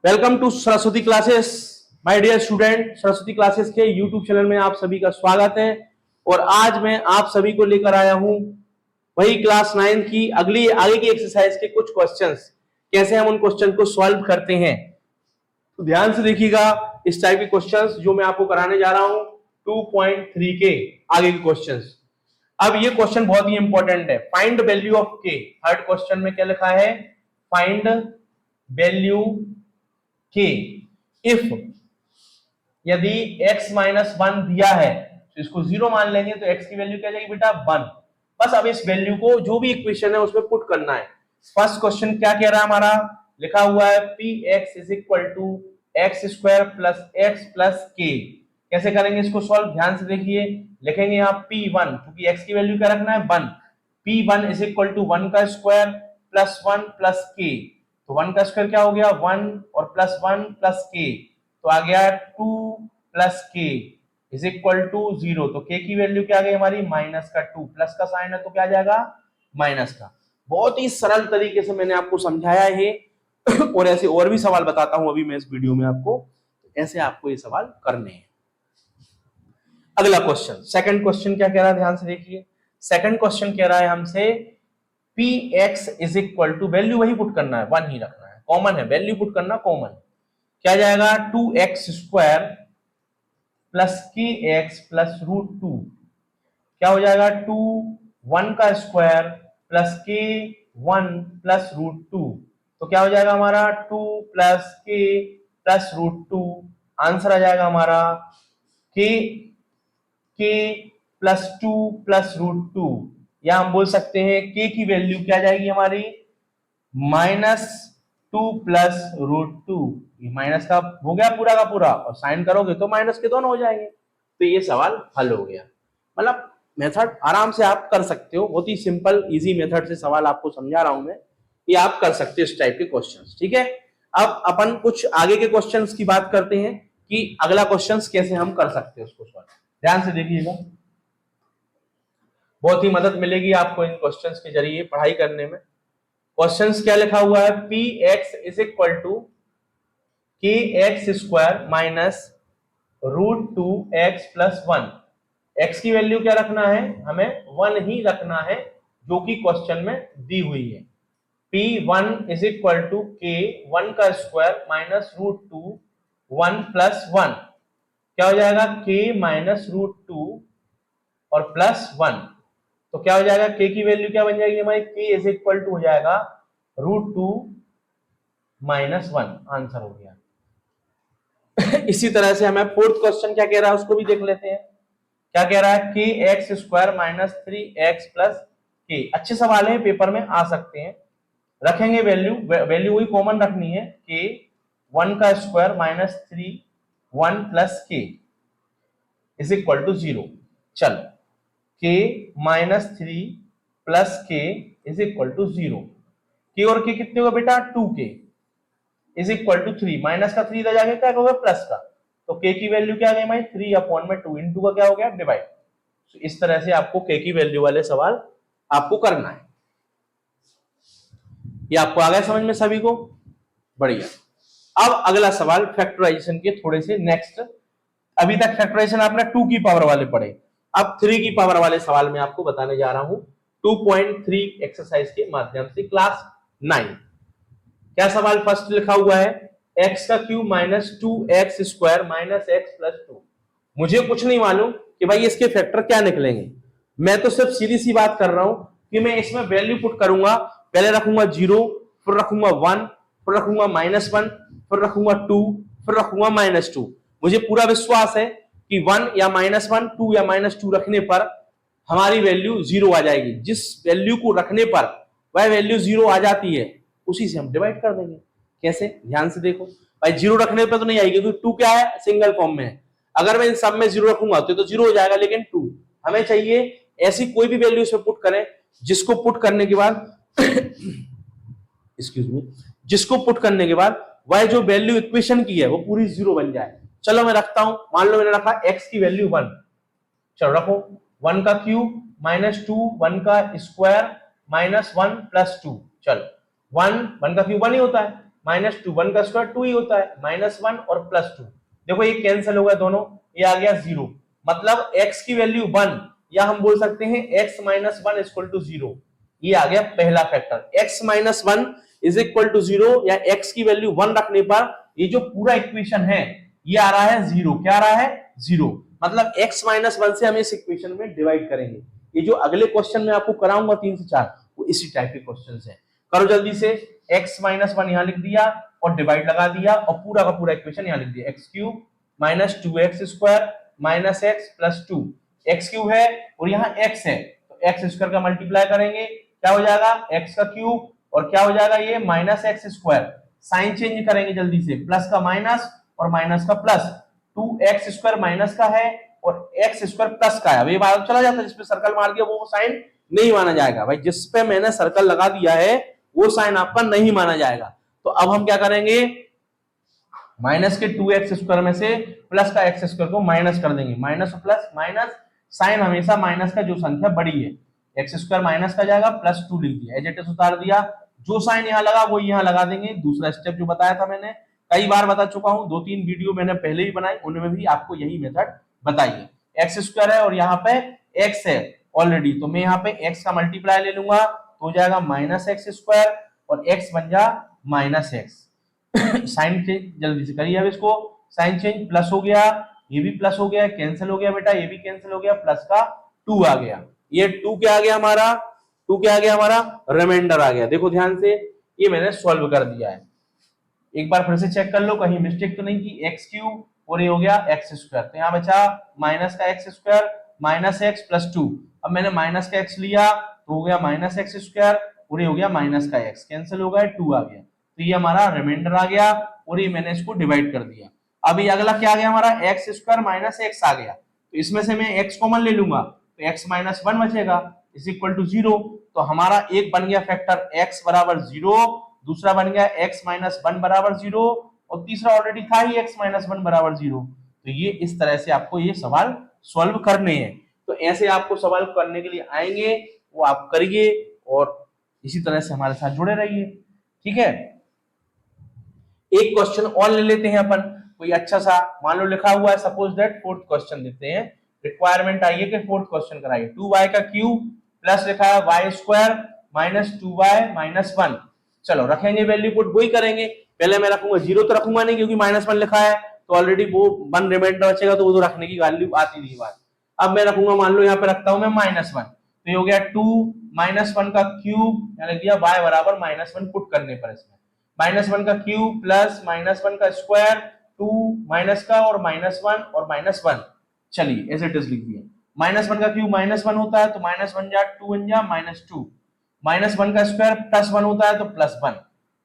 Welcome to Saraswati classes my dear student. Saraswati classes के YouTube channel में आप सभी का स्वागत है और आज मैं आप सभी को लेकर आया हूं वही क्लास 9 की आगे की एक्सरसाइज के कुछ क्वेश्चंस, कैसे हम उन क्वेश्चन को सॉल्व करते हैं। तो ध्यान से देखिएगा, इस टाइप के क्वेश्चंस जो मैं आपको कराने जा रहा हूं 2.3 के आगे के क्वेश्चंस। अब ये क्वेश्चन बहुत ही इंपॉर्टेंट है। फाइंड वैल्यू ऑफ के। थर्ड क्वेश्चन में क्या लिखा है? फाइंड वैल्यू के इफ यदि x माइनस 1 दिया है तो इसको 0 मान लेंगे, तो x की वैल्यू क्या जाएगी बेटा? 1। बस अब इस वैल्यू को जो भी इक्वेशन है उसमें पुट करना है। फर्स्ट क्वेश्चन क्या कह रहा है हमारा? लिखा हुआ है px is equal to x square plus x plus k. कैसे करेंगे इसको सॉल्व? ध्यान से देखिए, लिखेंगे यहाँ p1, क्योंकि x की वैल्यू क्या रखना है? 1। p1 इज इक्वल टू 1 का स्क्वायर प्लस 1 प्लस के। तो 1 का स्क्वायर क्या हो गया? 1 और प्लस 1 प्लस के, तो आ गया 2 प्लस के इज इक्वल टू 0। तो के की वैल्यू क्या आ गई हमारी? माइनस का 2। प्लस का साइन है तो क्या आ जाएगा? माइनस का। बहुत ही सरल तरीके से मैंने आपको समझाया है और ऐसे और भी सवाल बताता हूं अभी मैं इस वीडियो में आपको। ऐसे आपको ये सवाल करने हैं। अगला क्वेश्चन, सेकंड क्वेश्चन क्या कह रहा है? ध्यान से देखिए। सेकंड क्वेश्चन कह रहा है हमसे px is equal to, value वही पुट करना है, 1 ही रखना है, कॉमन है, वैल्यू पुट करना कॉमन। क्या जाएगा? 2x स्क्वायर प्लस के एक्स प्लस रूट 2। क्या हो जाएगा? 2 1 का स्क्वायर प्लस के 1 प्लस रूट 2। तो क्या हो जाएगा हमारा? 2 प्लस के प्लस रूट 2। आंसर आ जाएगा हमारा के प्लस 2 प्लस रूट 2, या हम बोल सकते हैं के की वैल्यू क्या जाएगी हमारी? Minus 2 plus root 2। माइनस का हो गया पूरा का पूरा, और साइन करोगे तो माइनस के दोनों हो जाएंगे। तो ये सवाल हल हो गया। मतलब मेथड आराम से आप कर सकते हो, बहुत ही सिंपल इजी मेथड से सवाल आपको समझा रहा हूं मैं, ये आप कर सकते हो इस टाइप के क्वेश्चंस। ठीक है, अब अपन कुछ आगे के क्वेश्चंस की बात करते हैं कि अगला क्वेश्चंस कैसे हम कर सकते हैं उसको सॉल्व। ध्यान से देखिएगा, बहुत ही मदद मिलेगी आपको इन क्वेश्चंस के जरिए पढ़ाई करने में। क्वेश्चंस क्या लिखा हुआ है? P X is equal to K X square minus root 2 X plus 1। X की वैल्यू क्या रखना है? हमें 1 ही रखना है, जो कि क्वेश्चन में दी हुई है। P1 इज इक्वल टू के 1 का स्क्वायर माइनस रूट 2 1 प्लस 1। क्या हो जाएगा? के माइनस रूट 2 और प्लस 1। तो क्या हो जाएगा? के की वैल्यू क्या बन जाएगी हमारी? के इज इक्वल टू हो जाएगा रूट 2 माइनस 1। आंसर हो गया। इसी तरह से हमें फोर्थ क्वेश्चन क्या कह रहा है उसको भी देख लेते हैं। क्या कह रहा है? के X square minus 3x plus के। अच्छे सवाल है, पेपर में आ सकते हैं। रखेंगे वैल्यू, वैल्यू वही कॉमन रखनी है, के 1 का स्क्वायर माइनस 3 1 प्लस के इज इक्वल टू 0। चल, के माइनस 3 प्लस के इज इक्वल टू 0। के और के कितने होगा बेटा? 2k is equal to 3। Minus का 3 इधर जाके क्या होगा? प्लस का। तो के की वैल्यू क्या आ गई हमारी? 3 अपॉन में 2 इंटू का क्या हो गया? डिवाइड। तो इस तरह से आपको के की वैल्यू वाले सवाल आपको करना है। ये आपको आ गया समझ में सभी को? बढ़िया। अब अगला सवाल फैक्टराइजेशन के थोड़े से नेक्स्ट। अभी तक फैक्टराइजेशन आपने 2 की पावर वाले पढ़े, अब 3 की पावर वाले सवाल मैं आपको बताने जा रहा हूं 2.3 एक्सरसाइज के माध्यम से, क्लास 9। क्या सवाल फर्स्ट लिखा हुआ है? एक्स का cube minus 2x square minus x plus 2। मुझे कुछ नहीं मालूम कि भाई इसके फैक्टर क्या निकलेंगे, मैं तो सिर्फ सीधी सी बात कर रहा हूं कि मैं इसमें वैल्यू पुट करूंगा। पहले रखूंगा 0, फिर रखूंगा 1, फिर रखूंगा -1, फिर रखूंगा 2, फिर रखूंगा -2। मुझे पूरा विश्वास है कि 1 या -1, 2 या -2 रखने पर हमारी वैल्यू 0 आ जाएगी। जिस वैल्यू को रखने पर वह वैल्यू 0 आ जाती है उसी से हम डिवाइड कर देंगे। कैसे? ध्यान से देखो भाई, 0 रखने पर तो नहीं आएगी क्योंकि 2 क्या है? सिंगल फॉर्म में है। अगर मैं इन सब में 0 रखूंगा तो 0 हो जाएगा, लेकिन 2 हमें चाहिए ऐसी कोई भी वैल्यू इसमें पुट करें जिसको पुट करने के बाद एक्सक्यूज मी, जिसको पुट करने के बाद वह जो वैल्यू इक्वेशन की है वो पूरी 0 बन जाए। चलो मैं रखता हूं, मान लो मैंने रखा x की वैल्यू 1। चलो रखो 1 का क्यूब -2 1 का स्क्वायर -1 प्लस 2। चलो 1 का क्यूब 1 ही होता है, -2, 1 का स्क्वायर 2 ही होता है, -1 और +2। देखो ये कैंसिल हो गया दोनों, ये आ गया 0, मतलब x की वैल्यू 1, या हम बोल सकते हैं x - 1 = 0। ये आ गया पहला फैक्टर, x - 1 = 0, या x की वैल्यू 1 रखने पर ये जो पूरा इक्वेशन है ये आ रहा है 0। क्या आ रहा है? 0। मतलब x - 1 से हम इस इक्वेशन में डिवाइड करेंगे। ये जो अगले क्वेश्चन में आपको कराऊंगा 3 से 4, वो इसी टाइप के क्वेश्चन है। करो जल्दी से, x - 1 यहां लिख दिया और डिवाइड लगा दिया, और पूरा का पूरा इक्वेशन यहां लिख दिया, x³ - 2x² - x + 2। x³ है और यहाँ x है, तो x² का मल्टीप्लाई करेंगे, क्या हो जाएगा? x का क्यूब, और क्या हो जाएगा ये? -x²। साइन चेंज करेंगे जल्दी से, प्लस का माइनस और माइनस का प्लस। 2x² माइनस का है और x² प्लस का है। अब ये बात चला जाता है, जिसपे सर्कल मार दिया वो साइन नहीं माना जाएगा भाई, जिसपे मैंने सर्कल लगा दिया है वो साइन आपका नहीं माना जाएगा। तो अब हम क्या करेंगे, माइनस के 2x² में से प्लस का x² को माइनस कर देंगे, माइनस और प्लस माइनस, साइन हमेशा माइनस का जो संख्या बड़ी है, x² माइनस का जाएगा, +2 लिख दिया, एज इट इज उतार दिया। जो साइन यहाँ लगा वो यहाँ लगा देंगे। दूसरा स्टेप जो बताया था मैंने, कई बार बता चुका हूं, 2-3 वीडियो मैंने पहले ही बनाई, उनमें भी आपको यही मेथड बताई है। x² है और यहाँ पे x है ऑलरेडी, तो मैं यहाँ पे x का मल्टीप्लाई ले लूंगा, तो हो जाएगा -x² और x बन जा -x। साइन चेंज जल्दी से करिए अब इसको, साइन चेंज, प्लस हो गया, ये भी प्लस हो गया, कैंसिल हो गया बेटा, ये भी कैंसिल हो गया, प्लस का 2 आ गया। ये 2 क्या आ गया हमारा? 2 क्या आ गया हमारा? रिमाइंडर आ गया। देखो ध्यान से, ये मैंने सॉल्व कर दिया है। एक बार फिर से चेक कर लो कहीं मिस्टेक तो नहीं की। x³ और ये हो गया x², तो यहाँ बचा माइनस का x² -x + 2। अब मैंने माइनस का x लिया तो हो गया -x² और ये हो गया माइनस का x, कैंसिल हो गया, 2 आ गया, तो ये हमारा रिमाइंडर आ गया और ये मैंने इसको डिवाइड कर दिया। अब ये अगला क्या आ गया हमारा? x² - x आ गया, तो इसमें से मैं x कॉमन ले लूंगा, तो x - 1 बचेगा = 0। तो हमारा एक बन गया फैक्टर x = 0, दूसरा बन गया x - 1 = 0, और तीसरा ऑलरेडी था ही x - 1 = 0। तो ये इस तरह से आपको ये सवाल सॉल्व करने हैं। तो ऐसे आपको सवाल करने के लिए आएंगे, वो आप करिए और इसी तरह से हमारे साथ जुड़े रहिए, ठीक है। एक क्वेश्चन और ले लेते हैं अपन, कोई अच्छा सा, मान लो लिखा हुआ है सपोज दैट, फोर्थ क्वेश्चन देते हैं, रिक्वायरमेंट आई है कि फोर्थ क्वेश्चन कराइए। 2y का क्यूब प्लस लिखा है y² - 2y - 1। चलो रखेंगे वैल्यू पुट, वही करेंगे। पहले मैं रखूंगा 0 तो रखूंगा नहीं, क्योंकि -1 लिखा है तो ऑलरेडी वो 1 रिमाइंडर बचेगा, तो वो तो रखने की वैल्यू आती नहीं बात। अब मैं रखूंगा, मान लो यहाँ पे रखता हूं मैं -1, तो ये हो गया 2 - 1 का क्यूब, यानी दिया y = -1 पुट करने पर, इसमें -1 का क्यूब प्लस -1 का स्क्वायर, 2 माइनस का और -1 और -1। चलिए एज इट इज लिख दिया। -1 का क्यूब -1 होता है तो -1 जा 2 बन जा -2, -1 का स्क्वायर +1 होता है तो +1,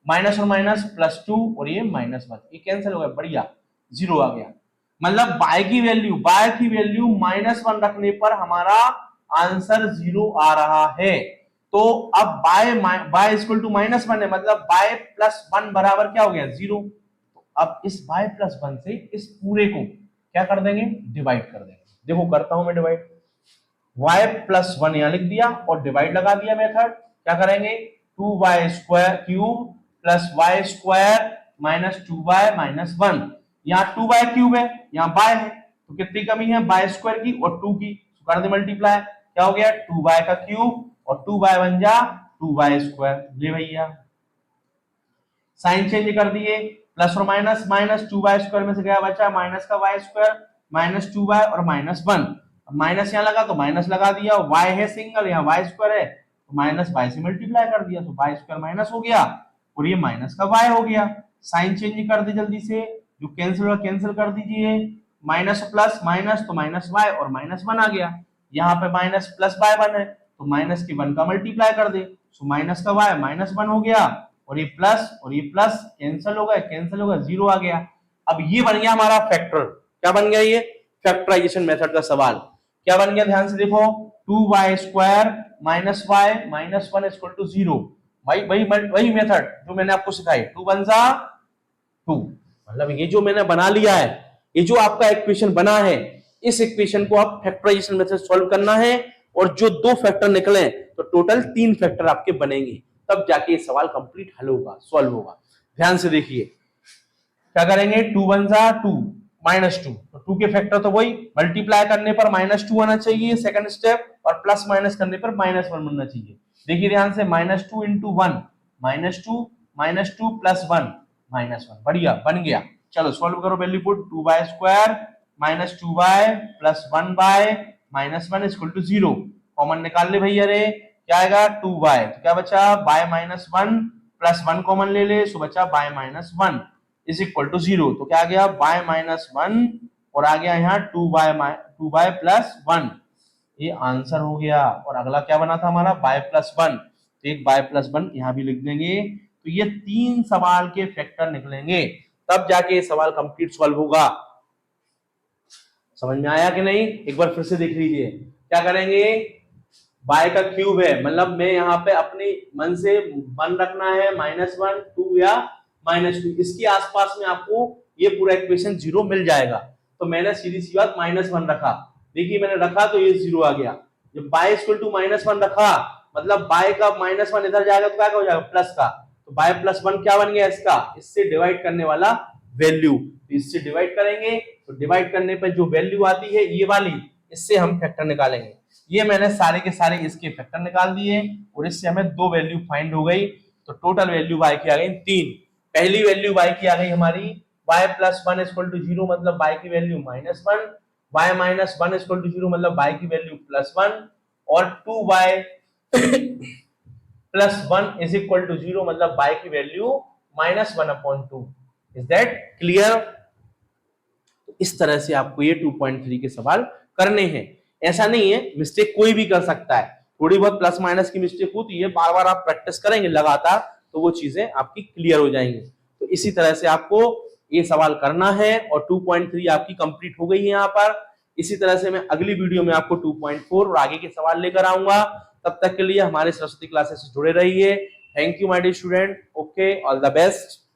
माइनस और माइनस +2 और ये -1, ये कैंसिल हो गया, बढ़िया, 0 आ गया। मतलब y की वैल्यू -1 रखने पर हमारा आंसर 0 आ रहा है। तो अब y = -1 है, मतलब y + 1 बराबर क्या हो गया? 0। तो अब इस y + 1 से इस पूरे को क्या कर देंगे? डिवाइड कर देंगे। देखो करता हूं मैं डिवाइड, y + 1 यहां लिख दिया और डिवाइड लगा दिया मेथड। क्या करेंगे? 2y² plus y² - 2y - 1। यहाँ 2y क्यूब है, यहाँ y है, तो कितनी कमी है? y² की और 2 की, तो कर दे मल्टीप्लाई, क्या हो गया? 2y का क्यूब और 2y बन जा 2y²। ले भैया साइन चेंज कर दिए, प्लस और माइनस, -2y² में से गया बचा माइनस का y² - 2y और -1। माइनस यहाँ लगा तो माइनस लगा दिया, y है सिंगल, यहाँ y² है तो -y से मल्टीप्लाई कर दिया, तो y² माइनस हो गया और ये माइनस का y हो गया। साइन चेंज कर दे जल्दी से, जो कैंसिल हुआ कैंसिल कर दीजिए, माइनस प्लस माइनस तो -y और -1 आ गया। यहाँ पे माइनस प्लस y1 है तो माइनस के 1 का मल्टीप्लाई कर दे, तो माइनस का y -1 हो गया और ये प्लस कैंसिल हो गया, 0 आ गया। अब ये बन गया हमारा फैक्टर। क्या बन गया? ये फैक्टराइजेशन मेथड का सवाल क्या बन गया? ध्यान से देखो, 2y² - y - 1 = 0। वही मेथड जो मैंने आपको सिखाई, 2 1 जा 2, मतलब ये जो मैंने बना लिया है, ये जो आपका इक्वेशन बना है, इस इक्वेशन को आप फैक्टराइजेशन मेथड सॉल्व करना है, और जो 2 फैक्टर निकले तो टोटल 3 फैक्टर आपके बनेंगे, तब जाके ये सवाल कंप्लीट हल होगा, सॉल्व होगा। ध्यान से देखिए क्या करेंगे, 2 वन जा 2 -2, तो 2 के फैक्टर तो वही, मल्टीप्लाई करने पर -2 आना चाहिए सेकंड स्टेप, और प्लस माइनस करने पर -1 बनना चाहिए। देखिए ध्यान से, -2 इंटू 1 -2 प्लस 1 -1, बढ़िया बन गया। चलो सॉल्व करो, value put 2y square -2y plus 1y -1 equal to 0, common निकाल ले भैया रे, क्या आएगा 2y, तो क्या बचा y -1 प्लस 1 कॉमन ले ले, सो बचा y -1 इज इक्वल टू 0, तो क्या आ गया y -1 और आ गया यहाँ 2y प्लस 1, ये आंसर हो गया। और अगला क्या बना था हमारा y प्लस 1, तो एक y प्लस 1 यहाँ भी लिख देंगे। तो ये 3 सवाल के फैक्टर निकलेंगे, तब जाके ये सवाल कंप्लीट सॉल्व होगा। समझ में आया कि नहीं, एक बार फिर से देख लीजिए। क्या करेंगे, y का क्यूब है, मतलब मैं यहाँ पे अपने मन से 1 रखना है, -1 2 या -2, इसके आसपास में आपको ये पूरा इक्वेशन 0 मिल जाएगा। तो मैंने सीधी सी बात -1 रखा, देखिए मैंने रखा तो ये 0 आ गया। जब y इक्वल टू -1 रखा, मतलब y का -1 इधर जाएगा तो क्या हो जाएगा प्लस का, तो y प्लस 1 क्या बन गया इसका, इससे डिवाइड करने वाला वैल्यू, तो इससे डिवाइड करेंगे, तो डिवाइड करने पर जो वैल्यू आती है ये वाली, इससे हम फैक्टर निकालेंगे। ये मैंने सारे के सारे इसके फैक्टर निकाल दिए, और इससे हमें 2 वैल्यू फाइंड हो गई, तो टोटल वैल्यू y की आ गई 3। पहली वैल्यू y की आ गई हमारी y प्लस 1 इक्वल टू 0, मतलब y की value -1, y minus 1 equal to 0, मतलब y की वैल्यू +1, और 2y plus 1 is equal to 0, मतलब y की वैल्यू -1/2। Is that clear? इस तरह से आपको ये 2.3 के सवाल करने हैं। ऐसा नहीं है, मिस्टेक कोई भी कर सकता है, थोड़ी बहुत प्लस माइनस की मिस्टेक हो, तो ये बार बार आप प्रैक्टिस करेंगे लगातार, तो वो चीजें आपकी क्लियर हो जाएंगी। तो इसी तरह से आपको ये सवाल करना है, और 2.3 आपकी कंप्लीट हो गई है यहाँ पर। इसी तरह से मैं अगली वीडियो में आपको 2.4 और आगे के सवाल लेकर आऊंगा। तब तक के लिए हमारे सरस्वती क्लासेस से जुड़े रहिए। Thank you my dear student. Okay, all the best.